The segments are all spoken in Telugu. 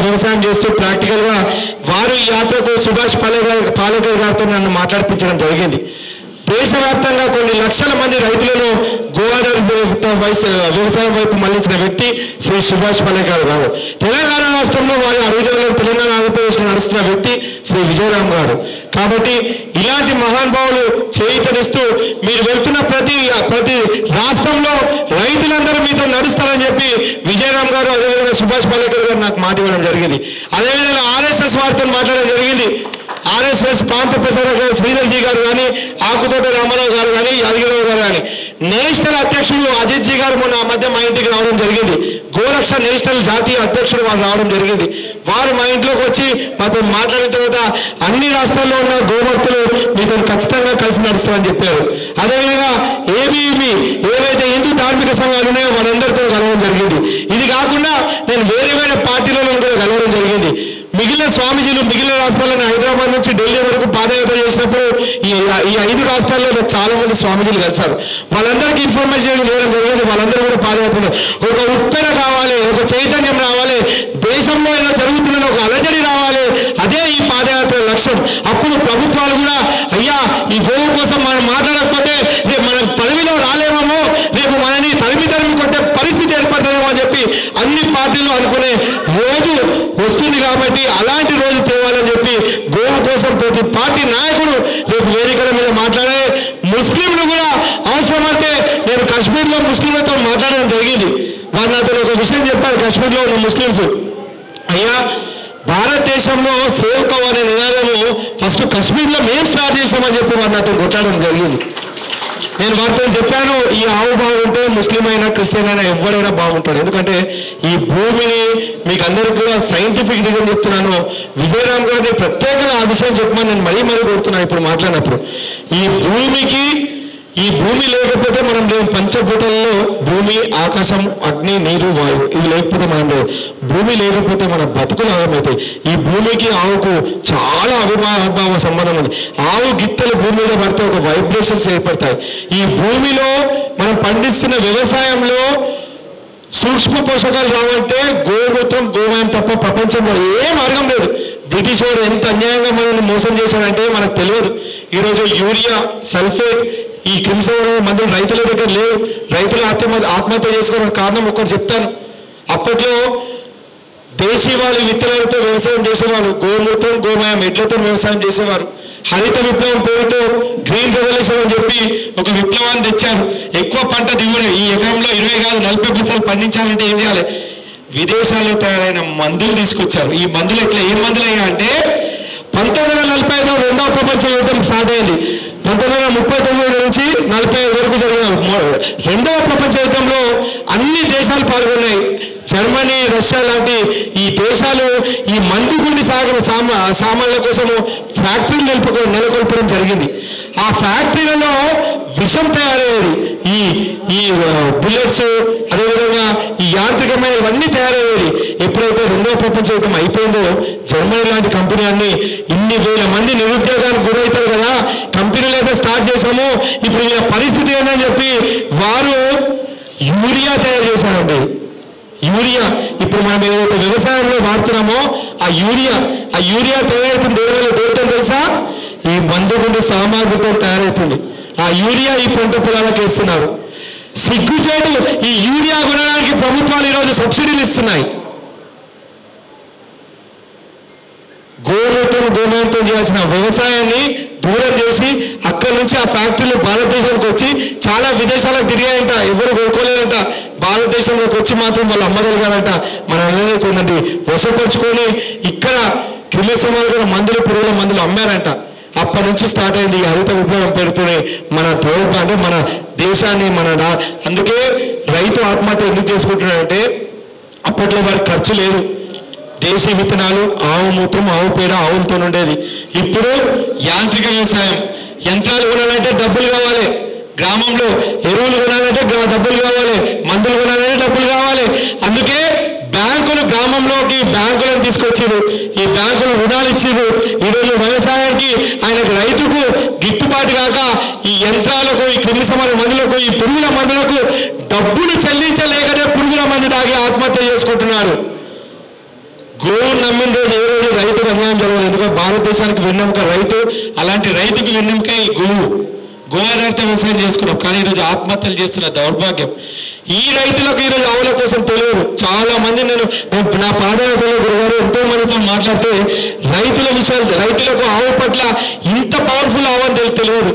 వ్యవసాయం చేస్తూ ప్రాక్టికల్గా వారు ఈ యాత్రకు సుభాష్ పాలేకర్ గారితో నన్ను మాట్లాడిపించడం జరిగింది. దేశవ్యాప్తంగా కొన్ని లక్షల మంది రైతులను గోదావరి వ్యవసాయం వైపు మళ్లించిన వ్యక్తి శ్రీ సుభాష్ పాలేకర్ గారు. తెలంగాణ రాష్ట్రంలో వారి అడుగుజాడలో తెలంగాణ ఆంధ్రప్రదేశ్లో నడుస్తున్న వ్యక్తి శ్రీ విజయరామ్ గారు. కాబట్టి ఇలాంటి మహానుభావులు చేయితనిస్తూ మీరు వెళ్తున్న ప్రతి రాష్ట్రంలో రైతులందరూ మీతో నడుస్తారని చెప్పి విజయరామ్ గారు అదేవిధంగా సుభాష్ పాలేకర్ గారు నాకు మాట ఇవ్వడం జరిగింది. అదేవిధంగా ఆర్ఎస్ఎస్ వారితో మాట్లాడడం జరిగింది. ఆర్ఎస్ఎస్ ప్రాంత ప్రచారక శ్రీధర్జీ గారు కానీ, ఆకుతోట రామారావు గారు కానీ, యాదగిరిరావు గారు కానీ, నేషనల్ అధ్యక్షుడు అజిత్ జీ గారు మొన్న మధ్య మా ఇంటికి రావడం జరిగింది. గోరక్ష నేషనల్ జాతీయ అధ్యక్షుడు వారు రావడం జరిగింది. వారు మా ఇంట్లోకి వచ్చి మాతో మాట్లాడిన తర్వాత అన్ని రాష్ట్రాల్లో ఉన్న గోభక్తులు మీతో ఖచ్చితంగా కలిసి నడుస్తామని చెప్పారు. అదేవిధంగా ఏబీవీ ఏవైతే హిందూ ధార్మిక సంఘాలు ఉన్నాయో వారందరితో కలవడం జరిగింది. ఇది కాకుండా నేను వేరే పార్టీలలో కూడా కలవడం జరిగింది. మిగిలిన స్వామీజీలు మిగిలిన రాష్ట్రాలను హైదరాబాద్ నుంచి ఢిల్లీ వరకు పాదయాత్ర చేసినప్పుడు ఈ 5 రాష్ట్రాల్లో చాలా మంది స్వామీజీలు కలిసారు. వాళ్ళందరికీ ఇన్ఫర్మేషన్ చేయడం జరిగింది. వాళ్ళందరూ కూడా పాదయాత్ర ఒక ఉప్పెన కావాలి, ఒక చైతన్యం రావాలి, దేశంలో ఏదో జరుగుతున్న ఒక అలజడి రావాలి. అదే ఈ పాదయాత్ర లక్ష్యం. అప్పుడు ప్రభుత్వాలు కూడా అయ్యా ఈ గోవు కోసం మనం మాట్లాడకపోతే రేపు మనం పదవిలో రాలేమో, రేపు మనని తరిమి కొట్టే పరిస్థితి ఏర్పడుతుందేమో అని చెప్పి అన్ని పార్టీలు అనుకునే రోజు వస్తుంది. కాబట్టి అలాంటి రోజు తేవాలని చెప్పి గోవు కోసం ప్రతి పార్టీ నాయకుడు రేపు వేదికల మీద మాట్లాడే ముస్లింలు కూడా అవసరమైతే నేను కాశ్మీర్లో ముస్లింలతో మాట్లాడడం జరిగింది. వారు నాతో ఒక విషయం చెప్పారు. కాశ్మీర్లో ఉన్న ముస్లింస్ అయ్యా భారతదేశంలో సేవ్ కవ్ అనే నినాదము ఫస్ట్ కాశ్మీర్లో మేము స్టార్ట్ చేసామని చెప్పి వారు నాతో కొట్లాడడం జరిగింది. నేను వారితో చెప్పాను ఈ ఆవు బాగుంటే ముస్లిం అయినా క్రిస్టియన్ అయినా ఎవరైనా బాగుంటాడు. ఎందుకంటే ఈ భూమిని మీకు అందరికీ కూడా సైంటిఫిక్ రీజన్ చెప్తున్నాను. విజయరామ్ గారిని ప్రత్యేకంగా ఆ విషయం చెప్పమని నేను మరీ కొడుతున్నాను. ఇప్పుడు మాట్లాడినప్పుడు ఈ భూమి లేకపోతే మనం లేవు. పంచభూతాల్లో భూమి, ఆకాశం, అగ్ని, నీరు, వాయువు ఇవి లేకపోతే మనం లేవు. భూమి లేకపోతే మన బతుకులు ఆగమవుతాయి. ఈ భూమికి ఆవుకు చాలా అవిభావ సంబంధం ఉంది. ఆవు గిత్తలు భూమి మీద పడితే ఒక వైబ్రేషన్స్ ఏర్పడతాయి. ఈ భూమిలో మనం పండిస్తున్న వ్యవసాయంలో సూక్ష్మ పోషకాలు రావంటే గోమూత్రం, గోమయం తప్ప ప్రపంచంలో ఏ మార్గం లేదు. బ్రిటిష్ వాడు ఎంత అన్యాయంగా మనల్ని మోసం చేశాడంటే మనకు తెలియదు. ఈరోజు యూరియా, సల్ఫేట్, ఈ క్రిమిసంహారక మందులు రైతుల దగ్గర లేవు. రైతులు ఆత్మహత్య చేసుకోవడానికి కారణం ఒకటి చెప్తాను. అప్పట్లో దేశీవాళి విత్తనాలతో వ్యవసాయం చేసేవారు. గోమూత్రం, గోమయం, ఎడ్లతో వ్యవసాయం చేసేవారు. హరిత విప్లవం పేరుతో గ్రీన్ రెవల్యూషన్ అని చెప్పి ఒక విప్లవాన్ని తెచ్చారు. ఎక్కువ పంట దిగుబడి ఈ ఎకరంలో 20 కాదు 40 బస్తాలు పండించాలంటే ఏం చేయాలి? విదేశాల్లో తయారైన మందులు తీసుకొచ్చారు. ఈ మందులు ఏం మందులు అయ్యా అంటే 1945లో 2వ ప్రపంచ యుద్ధం స్టార్ట్ అయింది. 1939 నుంచి 45 వరకు జరిగిన 2వ ప్రపంచ యుద్ధంలో అన్ని దేశాలు పాల్గొన్నాయి. జర్మనీ, రష్యా లాంటి ఈ దేశాలు ఈ మందు గుండి సాగిన సామాన్ల కోసము ఫ్యాక్టరీలు నెలకొల్పడం జరిగింది. ఆ ఫ్యాక్టరీలలో విషం తయారయ్యేది. ఈ బుల్లెట్స్, అదేవిధంగా ఈ యాంత్రికమైన ఇవన్నీ తయారయ్యేది. ఎప్పుడైతే 2వ ప్రపంచ యుద్ధం అయిపోయిందో జర్మనీ లాంటి కంపెనీ అన్ని ఇన్ని వేల మంది నిరుద్యోగానికి గురవుతారు కదా, కంపెనీలు అయితే స్టార్ట్ చేసాము, ఇప్పుడు ఈ పరిస్థితి ఏంటని చెప్పి వారు యూరియా తయారు చేశారండి. యూరియా ఇప్పుడు మనం ఏదైతే వ్యవసాయంలో వాడుతున్నామో ఆ యూరియా తయారవుతుంది. దేంతో తెలుసా? ఈ మందు గుండె సామాగ్రితో తయారవుతుంది. ఆ యూరియా ఈ పంట పొలాలకు వేస్తున్నారు. సిగ్గుచేటు, ఈ యూరియా కొనడానికి ప్రభుత్వాలు ఈరోజు సబ్సిడీలు ఇస్తున్నాయి. గోమయంతో చేయాల్సిన వ్యవసాయాన్ని దూరం చేసి అక్కడి నుంచి ఆ ఫ్యాక్టరీలు భారతదేశానికి వచ్చి చాలా విదేశాలకు తిరిగాయంట. ఎవరు కొనుక్కోలేదంట. భారతదేశంలోకి వచ్చి మాత్రం వాళ్ళు అమ్మగలిగారంట. మన అందరినీ కొన్ని వసపరుచుకొని ఇక్కడ క్రిమిసంహారక మందులు, పురుగుల మందులు అమ్మారంట. అప్పటి నుంచి స్టార్ట్ అయింది ఈ హరిత విప్లవం పేరుతోనే మన అంటే మన దేశాన్ని అందుకే రైతు ఆత్మహత్య ఎందుకు చేసుకుంటున్నాడంటే అప్పట్లో వారికి ఖర్చు లేదు. దేశీ విత్తనాలు, ఆవు మూత్రం, ఆవు పేడ ఆవులతో ఉండేది. ఇప్పుడు యాంత్రిక వ్యవసాయం, యంత్రాలు కొనాలంటే డబ్బులు కావాలి. గ్రామంలో ఎరువులు కొనాలంటే డబ్బులు కావాలి. మందులు కొనాలంటే డబ్బులు కావాలి. అందుకే బ్యాంకులు గ్రామంలోకి బ్యాంకులను తీసుకొచ్చారు. ఈ బ్యాంకులు రుణాలు ఇచ్చారు. ఈరోజు వ్యవసాయానికి ఆయనకు రైతుకు గిట్టుబాటు కాక ఈ యంత్రాలకు, ఈ క్రిమిసంహారక మందులకు, ఈ పురుగుల మందులకు డబ్బులు చెల్లించలేకనే పురుగుల మందు తాగి ఆత్మహత్య చేసుకుంటున్నారు. గోవు నమ్మిన రోజు ఏ రోజు రైతుకు అన్యాయం జరగదు. ఎందుకంటే భారతదేశానికి వెన్నెముక రైతు. అలాంటి రైతుకు వెన్నెముక ఈ గోవు. గో ఆధారిత వ్యవసాయం చేసుకున్నాం. కానీ ఈరోజు ఆత్మహత్యలు చేస్తున్న దౌర్భాగ్యం. ఈ రైతులకు ఈరోజు ఆవుల కోసం తెలియదు. చాలా మంది నేను నా పాదయాత్రలో గురుగారు ఎంతో మందితో మాట్లాడితే రైతుల విషయాలు, రైతులకు ఆవు పట్ల ఇంత పవర్ఫుల్ ఆవని తెలియదు.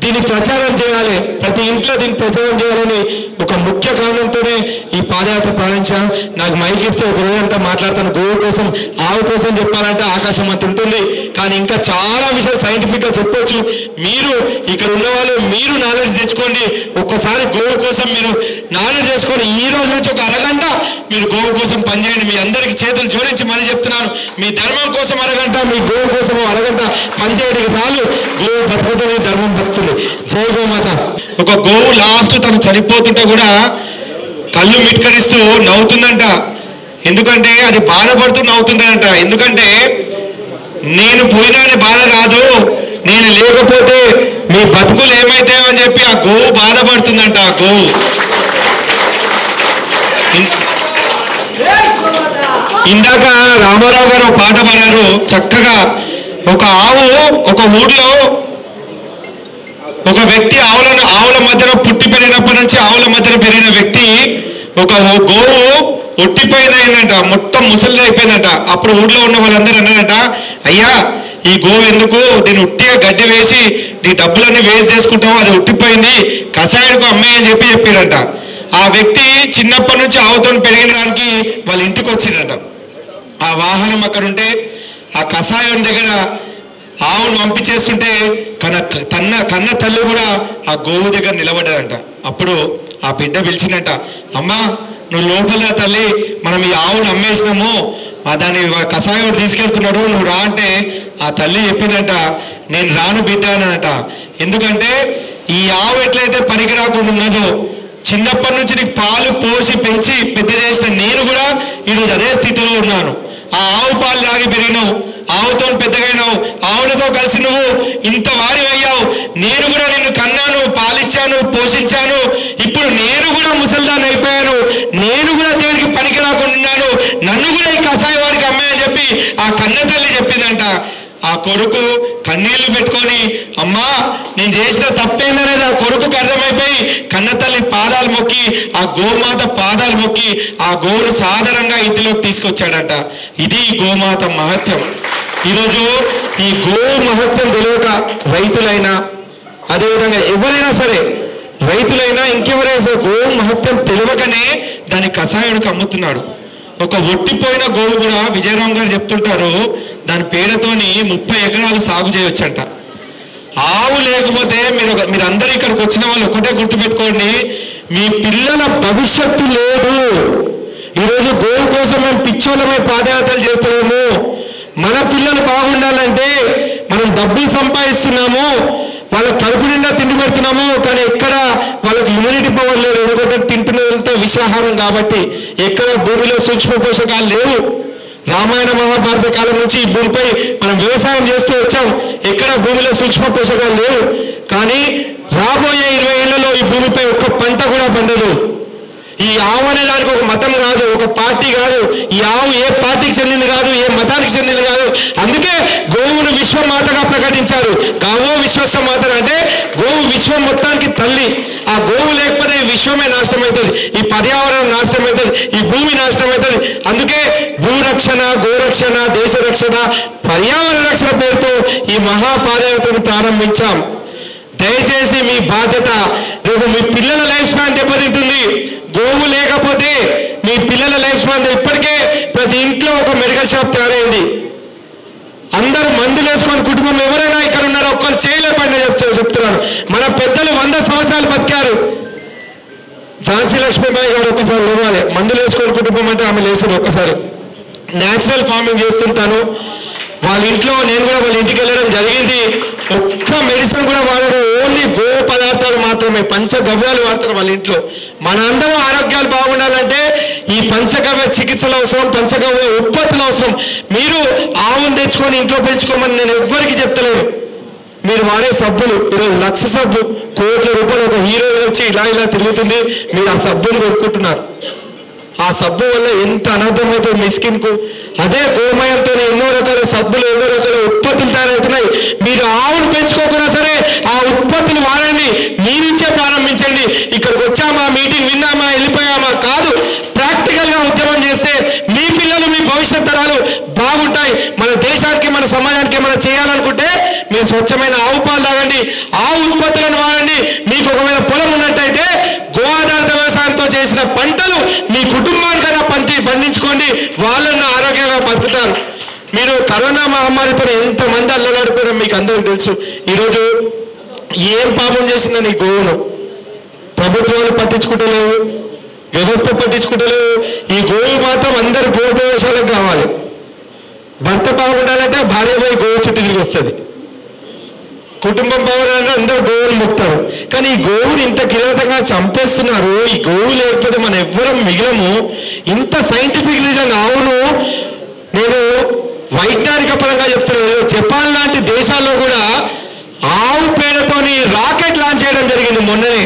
దీన్ని ప్రచారం చేయాలి, ప్రతి ఇంట్లో దీన్ని ప్రచారం చేయాలని ఒక ముఖ్య కారణంతోనే ఈ పాదయాత్ర ప్రారంభించాం. నాకు మైక్ ఇస్తే ఒక రోజంతా మాట్లాడతాను. గోవు కోసం, ఆవు కోసం చెప్పాలంటే ఆకాశం అంత ఉంటుంది. కానీ ఇంకా చాలా విషయాలు సైంటిఫిక్గా చెప్పొచ్చు. మీరు ఇక్కడ ఉన్న వాళ్ళు మీరు నాలెడ్జ్ తెచ్చుకోండి. ఒక్కసారి గోవు కోసం మీరు నాలెడ్జ్ చేసుకోండి. ఈ రోజు నుంచి ఒక అరగంట మీరు గోవు కోసం పనిచేయండి. మీ అందరికి చేతులు జోడించి మరీ చెప్తున్నాను, మీ ధర్మం కోసం అరగంట, మీ గోవు కోసం అరగంట పనిచేయడానికి చాలు. గోవు బతుకుతుంది, ధర్మం బతుకుతుంది. జై గోమాత. ఒక గోవు లాస్ట్ తను చనిపోతుంటే కూడా కళ్ళు మిట్కరిస్తూ నవ్వుతుందంట. ఎందుకంటే అది బాధపడుతూ నవ్వుతుందంట. ఎందుకంటే నేను పోయినా అని బాధ కాదు, నేను లేకపోతే మీ బతుకులు ఏమైతాయో అని చెప్పి ఆ గోవు బాధపడుతుందంట. ఆ గోవు ఇందాక రామారావు గారు పాట పాడారు చక్కగా. ఒక ఆవు ఒక ఊర్లో ఒక వ్యక్తి ఆవుల మధ్యన పుట్టి పెరిగినప్పటి నుంచి ఆవుల మధ్యన పెరిగిన వ్యక్తి ఒక గోవు ఒట్టిపోయిందంట, మొత్తం ముసలిది అయిపోయిందంట. అప్పుడు ఊర్లో ఉన్న వాళ్ళందరూ అన్నారంట, అయ్యా ఈ గోవు ఎందుకు, దీన్ని ఉట్టిగా గడ్డి వేసి నీ డబ్బులన్నీ వేస్ట్ చేసుకుంటాము, అది ఉట్టిపోయింది, కషాయానికి అమ్మాయి అని చెప్పారంట. ఆ వ్యక్తి చిన్నప్పటి నుంచి ఆవుతో పెరిగిన దానికి వాళ్ళ ఇంటికి వచ్చిందంట. ఆ వాహనం అక్కడ ఉంటే ఆ కషాయం దగ్గర ఆవును పంపించేస్తుంటే కన్న తల్లి కూడా ఆ గోవు దగ్గర నిలబడ్డాడంట. అప్పుడు ఆ బిడ్డ పిలిచిందంట, అమ్మా నువ్వు లోపల తల్లి, మనం ఈ ఆవును అమ్మేసినాము, దాన్ని కషాయం తీసుకెళ్తున్నాడు, నువ్వు రా అంటే ఆ తల్లి చెప్పిందంట, నేను రాను బిడ్డ అనంట. ఎందుకంటే ఈ ఆవు ఎట్లయితే పనికి రాకుండా ఉన్నదో, చిన్నప్పటి నుంచి నీకు పాలు పోసి పెంచి పెద్ద చేసిన నేను కూడా ఈరోజు అదే స్థితిలో ఉన్నాను. ఆ ఆవు పాలు తాగి పెరిగినావు, ఆవుతో పెద్దగైనావు, ఆవులతో కలిసి నువ్వు ఇంత వారి అయ్యావు. నేను కూడా నిన్ను కన్నాను, పాలిచ్చాను, పోషించాను. ఇప్పుడు నేను కూడా ముసల్దాన్ని అయిపోయాను, నేను కూడా దేనికి పనికి రాకుండా ఉన్నాను, నన్ను కూడా ఈ కషాయ వాడికి అమ్మాయని చెప్పి ఆ కన్న తల్లి చెప్పిందంట. ఆ కొడుకు కన్నీళ్లు పెట్టుకొని, అమ్మా నేను చేసిన తప్పేందనేది ఆ కొడుకుకి అర్థమైపోయి కన్న తల్లి పాదాలు మొక్కి, ఆ గోమాత పాదాలు మొక్కి ఆ గోవును సాధారణంగా ఇంటిలోకి తీసుకొచ్చాడంట. ఇది గోమాత మహత్యం. ఈరోజు ఈ గోవు మహత్యం తెలియక రైతులైనా, అదేవిధంగా ఎవరైనా సరే, రైతులైనా ఇంకెవరైనా సరే గోవు మహత్యం తెలియకనే దాన్ని కషాయానికి అమ్ముతున్నాడు. ఒక ఒట్టిపోయిన గోవు కూడా విజయరామ్ గారు చెప్తుంటారు, దాని పేరుతోని 30 ఎకరాలు సాగు చేయొచ్చంట. ఆవు లేకపోతే మీరందరూ ఇక్కడికి వచ్చిన వాళ్ళు ఒకటే గుర్తుపెట్టుకోండి, మీ పిల్లల భవిష్యత్తు లేదు. ఈరోజు గోవు కోసం మేము పిచ్చోళ్ళమై పాదయాత్రలు చేస్తున్నాము. మన పిల్లలు బాగుండాలంటే మనం డబ్బులు సంపాదిస్తున్నాము, వాళ్ళ కడుపు నిండా తిండి పెడుతున్నాము, కానీ ఎక్కడ వాళ్ళకి ఇమ్యూనిటీ పవర్ లేదు. ఎందుకంటే తింటున్నంత విషాహారం కాబట్టి. ఎక్కడ భూమిలో సూక్ష్మ పోషకాలు లేవు. రామాయణ మహాభారత కాలం నుంచి ఈ భూమిపై మనం వ్యవసాయం చేస్తూ వచ్చాం. ఎక్కడ భూమిలో సూక్ష్మ పోషకాలు లేవు. కానీ రాబోయే 20 ఏళ్లలో ఈ భూమిపై ఒక్క పంట కూడా పండదు. ఈ ఆవు అనే దానికి ఒక మతం కాదు, ఒక పార్టీ కాదు. ఈ ఆవు ఏ పార్టీకి చెందింది కాదు, ఏ మతానికి చెందింది కాదు. అందుకే గోవును విశ్వమాతగా ప్రకటించారు. గావో విశ్వమాత అంటే గోవు విశ్వం మొత్తానికి తల్లి. ఆ గోవు లేకపోతే ఈ విశ్వమే నాశనం అవుతుంది, ఈ పర్యావరణం నాశనం అవుతుంది, ఈ భూమి నాశనం అవుతుంది. అందుకే భూరక్షణ, గోరక్షణ, దేశ రక్షణ, పర్యావరణ రక్షణ పేరుతో ఈ మహాపాదయాత్రను ప్రారంభించాం. దయచేసి మీ బాధ్యత. రేపు మీ పిల్లల లైఫ్ స్పాన్ దెబ్బతింటుంది. గోవు లేకపోతే మీ పిల్లల లైఫ్ స్పాన్ ఇప్పటికే ప్రతి ఇంట్లో ఒక మెడికల్ షాప్ తయారైంది. అందరూ మందులు వేసుకొని కుటుంబం ఎవరైనా ఇక్కడ ఉన్నారో ఒక్కరు చేయలేపండి చెప్తున్నాను. మన పెద్దలు 100 సంవత్సరాలు బతికారు. ఝాన్సీ లక్ష్మీబాయి గారు ఒక్కసారి లేవాలి. మందులు వేసుకొని కుటుంబం అంటే ఆమె లేచారు. ఒక్కసారి న్యాచురల్ ఫార్మింగ్ చేస్తుంటాను. వాళ్ళ ఇంట్లో నేను కూడా వాళ్ళ ఇంటికి వెళ్ళడం జరిగింది. ఒక్క మెడిసిన్ కూడా వాడరు, ఓన్లీ గో పదార్థాలు మాత్రమే, పంచగవ్యాలు వాడతారు వాళ్ళ ఇంట్లో. మనందరం ఆరోగ్యాలు బాగుండాలంటే ఈ పంచగవ్య చికిత్సలు అవసరం, పంచగవ్య ఉత్పత్తులు అవసరం. మీరు ఆవును తెచ్చుకొని ఇంట్లో పెంచుకోమని నేను ఎవ్వరికి చెప్తలేను. మీరు వాడే సబ్బులు ఈరోజు లక్ష సబ్బు, కోట్ల రూపాయలు ఒక హీరోయిన్ వచ్చి ఇలా తిరుగుతుంది, మీరు ఆ సబ్బును కొనుక్కుంటున్నారు. ఆ సబ్బు వల్ల ఎంత అనర్థం అవుతుంది మీ స్కిన్కు. అదే గోమయంతో ఎన్నో రకాల సబ్బులు ఎన్నో రకాల ఉత్పత్తులు తయారవుతున్నాయి. మీరు ఆవును పెంచుకోకున్నా సరే ఆ ఉత్పత్తులు వాడండి, మీ నుంచే ప్రారంభించండి. ఇక్కడికి వచ్చామా, మీటింగ్ విన్నామా, వెళ్ళిపోయామా కాదు. ప్రాక్టికల్గా ఉద్యమం చేస్తే మీ పిల్లలు, మీ భవిష్యత్ తరాలు బాగుంటాయి. మన దేశానికి, మన సమాజానికి మనం చేయాలనుకుంటే మీరు స్వచ్ఛమైన ఆవు పాలు తాగండి, ఆవు ఉత్పత్తులను వాడండి. మీకు ఒకవేళ పొలం ఉన్నట్టయితే గో ఆధారిత వ్యవసాయంతో చేసిన పంటలు మీ కుటుంబానికైనా పండించుకోండి, వాళ్ళను ఆరోగ్యంగా బతుకుతారు. మీరు కరోనా మహమ్మారితో ఎంతమంది అల్లలాడిపోయినా మీకు అందరికీ తెలుసు. ఈరోజు ఏం పాపం చేసిందని ఈ గోవును ప్రభుత్వాలు పట్టించుకుంటలేవు, వ్యవస్థ పట్టించుకుంటలేవు. ఈ గోవు మాత్రం అందరు గో ప్రవేశాలకు కావాలి. భర్త బాగుండాలంటే భార్య పోయి గోవు చుట్టూ తిరిగి వస్తుంది, కుటుంబం బాగుండాలంటే అందరూ గోవులు మొక్కుతారు. కానీ ఈ గోవుని ఇంత కిరాతకంగా చంపేస్తున్నారు. ఈ గోవు లేకపోతే మనం ఎవ్వరం మిగిలము. ఇంత సైంటిఫిక్ రీజన్. అవును, నేను వైజ్ఞానిక పరంగా చెప్తున్నాను. జపాన్ లాంటి దేశాల్లో కూడా ఆవు పేడతోని రాకెట్ లాంచ్ చేయడం జరిగింది మొన్ననే.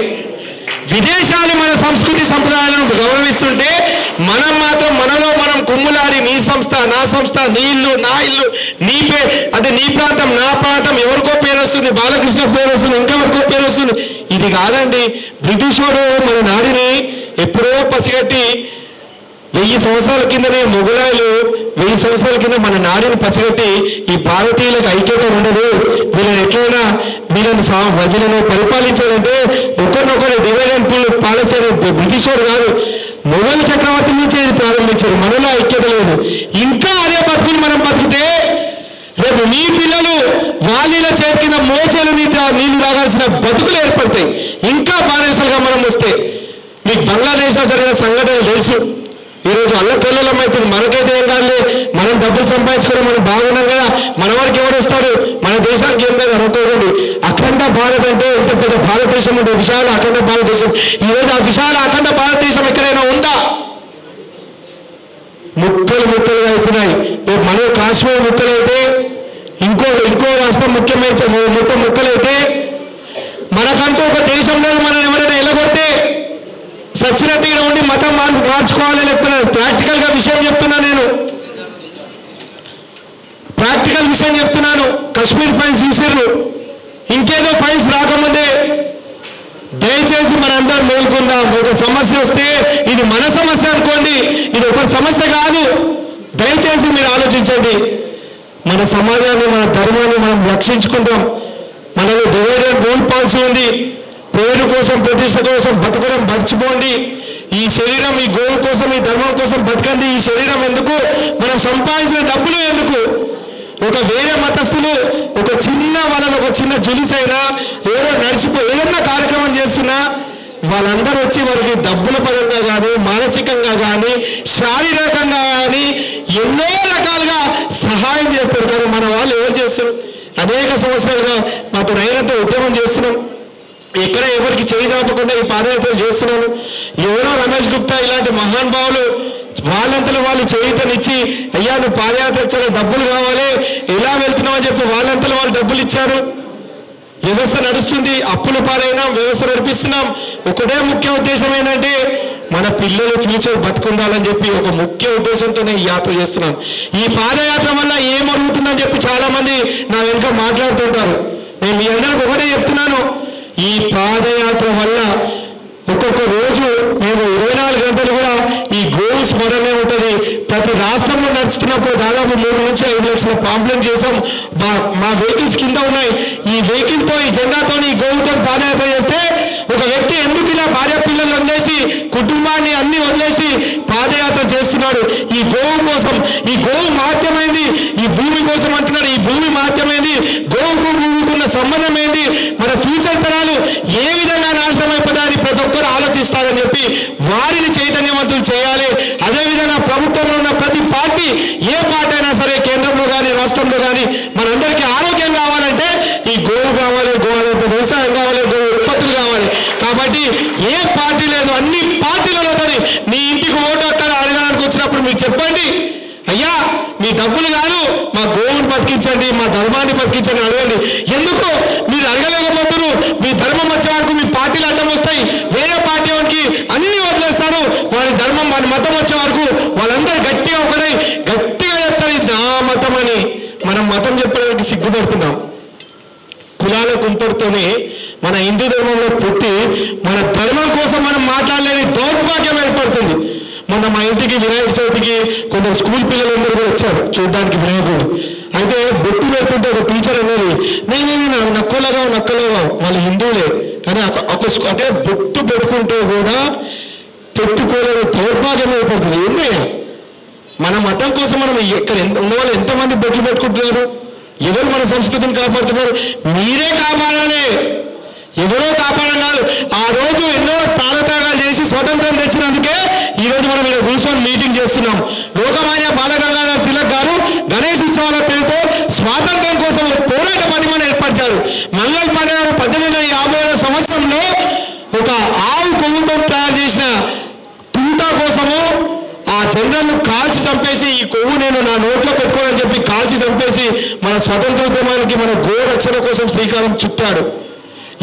విదేశాలు మన సంస్కృతి సంప్రదాయాలను గౌరవిస్తుంటే మనం మాత్రం మనలో మనం కుమ్ములాడి నీ సంస్థ నా సంస్థ, నీ ఇల్లు నా ఇల్లు, నీ అంటే నీ ప్రాంతం నా ప్రాంతం, ఎవరికో పేరు వస్తుంది, బాలకృష్ణ పేరు వస్తుంది, ఇంకెవరికో పేరు వస్తుంది. ఇది కాదండి. బ్రిటిష్ వాడు మన నాడిని ఎప్పుడో పసిగట్టి 1000 సంవత్సరాల కిందనే మొఘలాయులు 1000 సంవత్సరాల కింద మన నాడిని పసిగట్టి ఈ భారతీయులకు ఐక్యత ఉండదు, వీళ్ళని ఎట్లయినా వీళ్ళను పరిపాలించాలంటే ఒకరినొకరు divide and rule policy British వాడు కాదు, మొఘల్ చక్రవర్తి నుంచే ఇది ప్రారంభించారు. మనలో ఐక్యత లేదు. ఇంకా అదే బతుకులు మనం బతికితే రేపు మీ పిల్లలు వాళ్ళ చేతి కింద మోచేలు నీళ్లు తాగాల్సిన బతుకులు ఏర్పడతాయి. ఇంకా బానిసలుగా మనం వస్తే. మీకు బంగ్లాదేశ్లో జరిగిన సంఘటనలు తెలుసు. ఈరోజు అల్లకొల్లం అవుతుంది. మనకైతే ఏం కాదులే, మనం డబ్బులు సంపాదించుకోవడం మనం బాగున్నాం కదా, మన వారికి ఎవరు వస్తాడు, మన దేశానికి ఏం కాదు అనుకోకండి. అఖండ భారత్ అంటే ఎంత పెద్ద భారతదేశం ఉంటే విశాల అఖండ భారతదేశం. ఈరోజు ఆ విశాల అఖండ భారతదేశం ఎక్కడైనా ఉందా? ముక్కలు ముక్కలుగా అవుతున్నాయి. మన కాశ్మీర్ ముక్కలైతే ఇంకో రాష్ట్రం ముఖ్యమైతే మొత్తం ముక్కలైతే మనకంటూ ఒక దేశం లేదు. మనం ఎవరైనా ఎలగొడితే సచ్చినట్టుగా ఉండి మతం మార్చుకోవాలి. లేకపోతే ప్రాక్టికల్గా విషయం చెప్తున్నా, నేను ప్రాక్టికల్ విషయం చెప్తున్నాను. కశ్మీర్ ఫైల్స్ చూసారు, ఇంకేదో ఫైల్స్ రాకముందే దయచేసి మనందరం మేల్కొందాం. ఒక సమస్య వస్తే ఇది మన సమస్య అనుకోండి, ఇది ఒక సమస్య కాదు. దయచేసి మీరు ఆలోచించండి. మన సమాజాన్ని, మన ధర్మాన్ని మనం రక్షించుకుందాం. మనలో డివైడ్ అండ్ రూల్ పాలసీ ఉంది. పేరు కోసం, ప్రతిష్ట కోసం బతకడం మర్చిపోండి. ఈ శరీరం ఈ గోవు కోసం, ఈ ధర్మం కోసం బతకండి. ఈ శరీరం ఎందుకు? మనం సంపాదించిన డబ్బులు ఎందుకు? ఒక వేరే మతస్థులు ఒక చిన్న వాళ్ళని ఒక చిన్న జులిసైనా ఏదో ఏదన్నా కార్యక్రమం చేస్తున్నా వాళ్ళందరూ వచ్చి వారికి డబ్బుల పరంగా కానీ, మానసికంగా కానీ, శారీరకంగా కానీ ఎన్నో రకాలుగా సహాయం చేస్తారు. కానీ మన వాళ్ళు ఎవరు చేస్తారు? అనేక సంవత్సరాలుగా మాతో అయినంత ఉద్యమం చేస్తున్నాం. ఎక్కడ ఎవరికి చేయి చాపకుండా ఈ పాదయాత్రలు చేస్తున్నాను. ఎవరో రమేష్ గుప్తా ఇలాంటి మహానుభావులు వాళ్ళంతలో వాళ్ళు చేయుతనిచ్చి, అయ్యా నువ్వు పాదయాత్ర చాలా డబ్బులు కావాలి, ఎలా వెళ్తున్నావు అని చెప్పి వాళ్ళంతలో వాళ్ళు డబ్బులు ఇచ్చారు. వ్యవస్థ నడుస్తుంది, అప్పుల పాలైనా వ్యవస్థ నడిపిస్తున్నాం. ఒకటే ముఖ్య ఉద్దేశం ఏంటంటే మన పిల్లలు ఫ్యూచర్ బతుకుండాలని చెప్పి ఒక ముఖ్య ఉద్దేశంతోనే ఈ యాత్ర చేస్తున్నాం. ఈ పాదయాత్ర వల్ల ఏమరుగుతుందని చెప్పి చాలా మంది నా వెనుక మాట్లాడుతుంటారు. నేను మీ అందరికి ఒకటే చెప్తున్నాను, ఈ పాదయాత్ర వల్ల ఒక్కొక్క రోజు మేము 24 గంటలు కూడా ఈ గోవు స్మరణే ఉంటుంది. ప్రతి రాష్ట్రంలో నడుస్తున్నప్పుడు దాదాపు 3 నుంచి 5 లక్షల పాంప్లెట్ చేసాం. మా వెహికల్స్ కింద ఉన్నాయి. ఈ వెహికల్తో, ఈ జెండాతో, ఈ గోవుతో పాదయాత్ర చేస్తే ఒక వ్యక్తి ఎందుకు ఇలా భార్య పిల్లలు వదిలేసి, కుటుంబాన్ని అన్ని వదిలేసి పాదయాత్ర చేస్తున్నాడు? ఈ గోవు కోసం. ఈ గోవు మహత్యమైంది. ఈ భూమి కోసం అంటున్నాడు. ఈ భూమి మహత్యమైంది. గోవుకు భూమికున్న సంబంధం ఏంటి? మన ఫ్యూచర్ తరాలు ఏ విధంగా నాశనం అయిపోతాయని ప్రతి ఒక్కరు ఆలోచిస్తారని చెప్పి వారిని చైతన్యవంతులు చేయాలి. అదేవిధంగా ప్రభుత్వంలో ఉన్న ప్రతి పార్టీ, ఏ పార్టీ అయినా సరే, కేంద్రంలో కానీ రాష్ట్రంలో కానీ మనందరికీ ఆరోగ్యం కావాలంటే ఈ గోవు కావాలి, వ్యవసాయం కావాలి, గోవు ఉత్పత్తులు కావాలి. కాబట్టి ఏ పార్టీ లేదు, అన్ని పార్టీలలో మీ ఇంటికి ఓటు అక్కడ అడగడానికి వచ్చినప్పుడు మీరు చెప్పండి, అయ్యా మీ డబ్బులు కాదు, మా గోవుని బతికించండి, మా ధర్మాన్ని బతికించండి అడగండి. ఎందుకు మీరు అడగలేకపోతున్నారు? మీ ధర్మం వచ్చే వరకు మీ పార్టీలు అడ్డం వస్తాయి. వేరే పార్టీ వారికి అన్ని వదిలేస్తారు. వారి ధర్మం, వారి మతం వచ్చే వరకు వాళ్ళందరూ గట్టిగా ఒకరై గట్టిగా సిగ్గుపడుతున్నాం. కులాల కుంపటితోనే మన హిందూ ధర్మంలో పుట్టి మన ధర్మం కోసం మనం మాట్లాడలేని దౌర్భాగ్యం ఏర్పడుతుంది. మొన్న మా ఇంటికి వినాయక చవితికి కొందరు స్కూల్ పిల్లలందరూ కూడా వచ్చారు చూడడానికి వినాయకుడు. అయితే బొట్టు పెడుతుంటే ఒక టీచర్ అనేది నేను నక్కలుగా వాళ్ళు హిందువులే కానీ అంటే బొట్టు పెట్టుకుంటే కూడా పెట్టుకోలేని దౌర్భాగ్యం ఏర్పడుతుంది. ఏంటయ్యా మన మతం కోసం మనం ఇక్కడ ఉన్న వాళ్ళు ఎంతమంది బొట్లు పెట్టుకుంటున్నారు? ఎవరు మన సంస్కృతిని కాపాడుతున్నారు? మీరే కాపాడాలి, ఎవరో కాపాడన్నారు. ఆ రోజు ఎన్నో తాళత్యాగాలు చేసి స్వతంత్రం తెచ్చినందుకే ఈరోజు మనం ఇక్కడ కూర్చొని మీటింగ్ చేస్తున్నాం. లోకమాన్య బాలగంగాధర్ తిలక్ గారు గణేష్ ఉత్సవాల పేరుతో స్వాతంత్రం కోసం పోరాట పనిమని ఏర్పరిచారు. మంగళ్ పండుగ 1850 సంవత్సరంలో ఒక ఆవు కొవ్వుతో తయారు చేసిన తూటా కోసము ఆ జనరల్ను కాల్చి చంపేసి ఈ కొవ్వు నేను నా నోట్లో పెట్టుకోనని చెప్పి కాల్చి చంపేసి మన స్వతంత్రోద్యమానికి మన గోరక్షణ కోసం శ్రీకారం చుట్టాడు.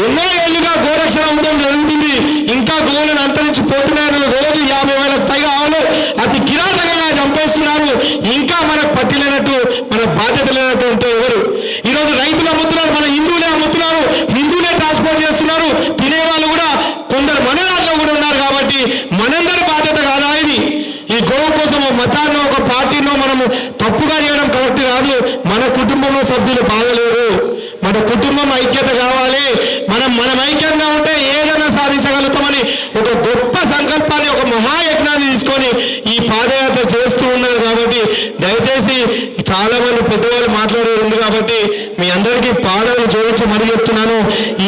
ఎన్నో ఏళ్ళుగా గోరక్షణ ఉండడం జరుగుతుంది. ఇంకా గోవులను అంతరించిపోతున్నారు. రోజు 50,000కు పైగా ఆవులు అతి కిరాతకంగా చంపేస్తున్నారు. ఇంకా మనకు పట్టి లేనట్టు మన బాధ్యత లేనట్టు ఉంటే ఎవరు? ఈరోజు రైతులు అమ్ముతున్నారు, మన హిందువులే అమ్ముతున్నారు, హిందువులే ట్రాన్స్పోర్ట్ చేస్తున్నారు. తినేవాళ్ళు కూడా కొందరు మన దాంట్లో కూడా ఉన్నారు. కాబట్టి మనందరి బాధ్యత కాదా ఇది? ఈ గోవు కోసం ఒక మతాన్నో ఒక పార్టీనో మనము తప్పుగా చేయడం కరెక్ట్ కాదు. మన కుటుంబంలో సభ్యులు బాగలేరు, మన కుటుంబం ఐక్యత కావాలి. మనం ఐక్యంగా ఉంటే ఏదైనా సాధించగలుగుతామని ఒక గొప్ప సంకల్పాన్ని ఒక మహాయజ్ఞాన్ని తీసుకొని ఈ పాదయాత్ర చేస్తూ ఉన్నారు. కాబట్టి దయచేసి చాలా మంది పెద్దవాళ్ళు మాట్లాడేది ఉంది కాబట్టి మీ అందరికీ పాదాలు జోడించి మరీ చెప్తున్నాను.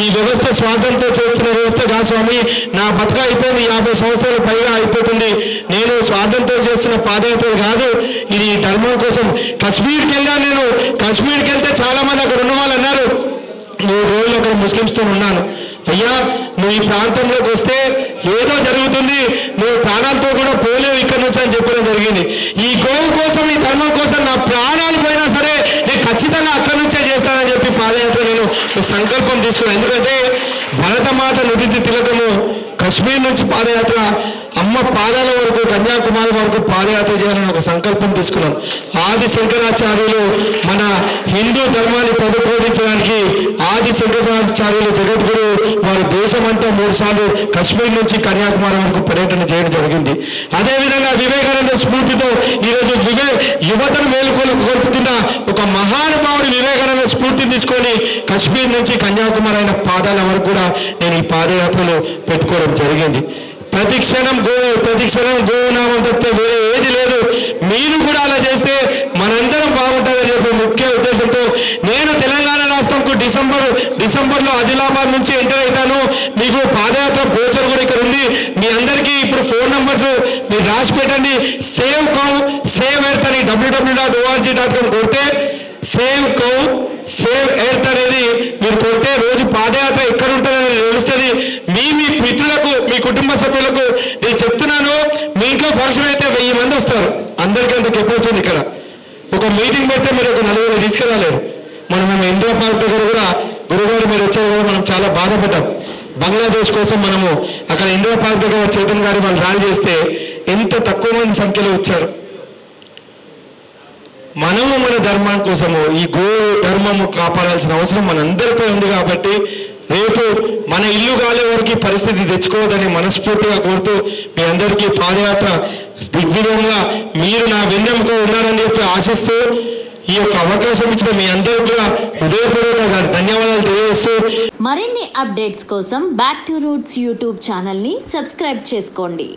ఈ వ్యవస్థ స్వార్థంతో చేస్తున్న వ్యవస్థ కాదు స్వామి. నా బతుక అయిపోయింది, 50 సంవత్సరాలు పైగా అయిపోతుంది. నేను స్వార్థంతో చేస్తున్న పాదయాత్ర కాదు, ఇది ధర్మం కోసం. కాశ్మీర్కి వెళ్ళాను నేను. కాశ్మీర్కి వెళ్తే చాలా మంది అక్కడ ఉన్న వాళ్ళు అన్నారు, 3 రోజులు అక్కడ ముస్లిమ్స్తో ఉన్నాను. అయ్యా నువ్వు ఈ ప్రాంతంలోకి వస్తే ఏదో జరుగుతుంది, నువ్వు ప్రాణాలతో కూడా పోలేవు ఇక్కడ నుంచి అని చెప్పడం జరిగింది. ఈ గోవు కోసం ఈ ధర్మం కోసం నా ప్రాణాలు పోయినా సరే నేను ఖచ్చితంగా అక్కడి నుంచే చేస్తానని చెప్పి పాదయాత్ర నేను సంకల్పం తీసుకున్నాను. ఎందుకంటే భరతమాత నుడితి తిలకము కశ్మీర్ నుంచి పాదయాత్ర అమ్మ పాదాల వరకు కన్యాకుమారి వరకు పాదయాత్ర చేయాలని ఒక సంకల్పం తీసుకున్నాం. ఆది శంకరాచార్యులు మన హిందూ ధర్మాన్ని ప్రతిపాదించడానికి ఆది శంకరాచార్యులు జగద్గురు వారు దేశమంతా 3 సార్లు కశ్మీర్ నుంచి కన్యాకుమారి వరకు పర్యటన చేయడం జరిగింది. అదేవిధంగా వివేకానంద స్ఫూర్తితో ఈరోజు యువతను మేలుకొల్పుతున్న ఒక మహానుభావుడు వివేకానంద స్ఫూర్తి తీసుకొని కశ్మీర్ నుంచి కన్యాకుమారి అయిన పాదాల వరకు కూడా నేను ఈ పాదయాత్రలు పెట్టుకోవడం జరిగింది. ప్రతి క్షణం గోనామం తప్పితే వేరే ఏది లేదు. మీరు కూడా అలా చేస్తే మనందరం బాగుంటుందని చెప్పి ముఖ్య ఉద్దేశంతో నేను తెలంగాణ రాష్ట్రంకు డిసెంబర్లో ఆదిలాబాద్ నుంచి ఎంటర్ అవుతాను. మీకు పాదయాత్ర బ్రోచర్ కూడా ఇక్కడ ఉంది. మీ అందరికీ ఇప్పుడు ఫోన్ నంబర్లు మీరు రాసి పెట్టండి. సేవ్ కౌ సేవ్ ఎర్త్ అని www.org.com కొడితే సేవ్ కౌ సేవ్ ఎర్త్ అనేది మీరు కొడితే రోజు పాదయాత్ర ఎక్కడ ఉంటుందని తెలుస్తుంది. మీ మిత్రులకు మీ కుటుంబ సభ్యులకు నేను చెప్తున్నాను, మీ ఇంట్లో ఫంక్షన్ అయితే 1000 మంది వస్తారు. అందరికీ అంత కెపాసిటీ ఇక్కడ. ఒక మీటింగ్ పెడితే మీరు ఒక 4 తీసుకురాలేరు. మేము ఇండియా పార్క్ దగ్గర కూడా గురుగారు మీరు వచ్చారు కూడా మనం చాలా బాధపడ్డాం. బంగ్లాదేశ్ కోసం మనము అక్కడ ఇండియా పార్క్ దగ్గర చేతన్ గారు వాళ్ళు ర్యాలీ చేస్తే ఎంత తక్కువ మంది సంఖ్యలో వచ్చారు. మనము మన ధర్మం కోసము ఈ గో ధర్మము కాపాడాల్సిన అవసరం మనందరిపై ఉంది. కాబట్టి రేపు మన ఇల్లు కాలే వరకు పరిస్థితి తెచ్చుకోవద్దని మనస్ఫూర్తిగా కోరుతూ మీ అందరికీ పాదయాత్ర దిగ్విజయంగా మీరు నా వెన్నెముక ఉన్నారని చెప్పి ఆశిస్తూ ఈ యొక్క అవకాశం ఇచ్చిన మీ అందరికీ కూడా హృదయపూర్వకంగా ధన్యవాదాలు తెలియజేస్తూ మరిన్ని అప్డేట్స్ కోసం బ్యాక్ టు రూట్స్ యూట్యూబ్ ఛానల్ని సబ్స్క్రైబ్ చేసుకోండి.